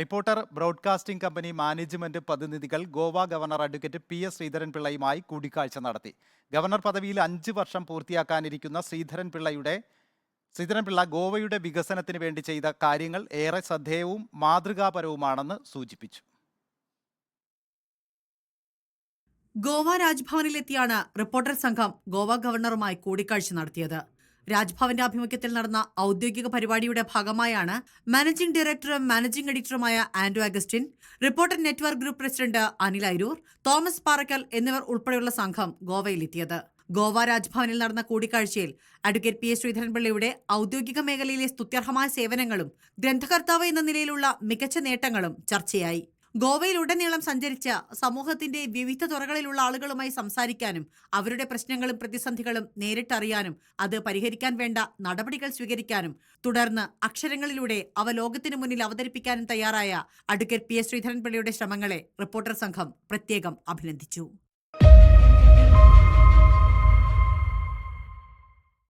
Reporter broadcasting company management പ്രതിനിധികൾ Goa governor advocate PS ശ്രീധരൻപിള്ളയുമായി കൂടിക്കാഴ്ച നടത്തി. ഗവർണർ പദവിയിൽ 5 വർഷം പൂർത്തിയാക്കാനിരിക്കുന്ന ശ്രീധരൻപിള്ള ഗോവയുടെ വികസനത്തിന് വേണ്ടി ചെയ്ത കാര്യങ്ങൾ ഏറെ ശ്രദ്ധേയവും മാതൃകാപരവുമാണെന്ന് സൂചിപ്പിച്ചു. ഗോവ രാജ്ഭവനിലെത്തിയാണ് റിപ്പോർട്ടർ സംഘം ഗോവ ഗവർണറുമായി കൂടിക്കാഴ്ച നടത്തിയത്. രാജ്ഭവന്റെ ആഭിമുഖ്യത്തിൽ നടന്ന ഔദ്യോഗിക പരിപാടിയുടെ ഭാഗമായാണ് മാനേജിംഗ് ഡയറക്ടറും മാനേജിംഗ് എഡിറ്ററുമായ Andrew Augustine, reporter network group president Anil Aroor, Thomas Parakkal എന്നിവർ ഉൾപ്പെടെയുള്ള സംഘം ഗോവയിലെത്തിയത്. ഗോവ രാജ്ഭവനിൽ നടന്ന കൂടിക്കാഴ്ചയിൽ അഡ്വക്കേറ്റ് PS ശ്രീധരൻപിള്ളയുടെ ഔദ്യോഗിക മേഖലയിലെ സ്തുത്യർഹമായ സേവനങ്ങളും ഗ്രന്ഥകർത്താവ് എന്ന നിലയിലുള്ള മികച്ച നേട്ടങ്ങളും ചർച്ചയായി. ഗോവയിലുടനീളം സഞ്ചരിച്ച സമൂഹത്തിന്റെ വിവിധ തുറകളിലുള്ള ആളുകളുമായി സംസാരിക്കാനും അവരുടെ പ്രശ്നങ്ങളും പ്രതിസന്ധികളും നേരിട്ടറിയാനും അത് പരിഹരിക്കാൻ വേണ്ട നടപടികൾ സ്വീകരിക്കാനും തുടർന്ന് അക്ഷരങ്ങളിലൂടെ അവ ലോകത്തിനു മുന്നിൽ അവതരിപ്പിക്കാനും തയ്യാറായ അഡ്വക്കേറ്റ് PS ശ്രീധരൻപിള്ളയുടെ ശ്രമങ്ങളെ റിപ്പോർട്ടർ സംഘം പ്രത്യേകം അഭിനന്ദിച്ചു.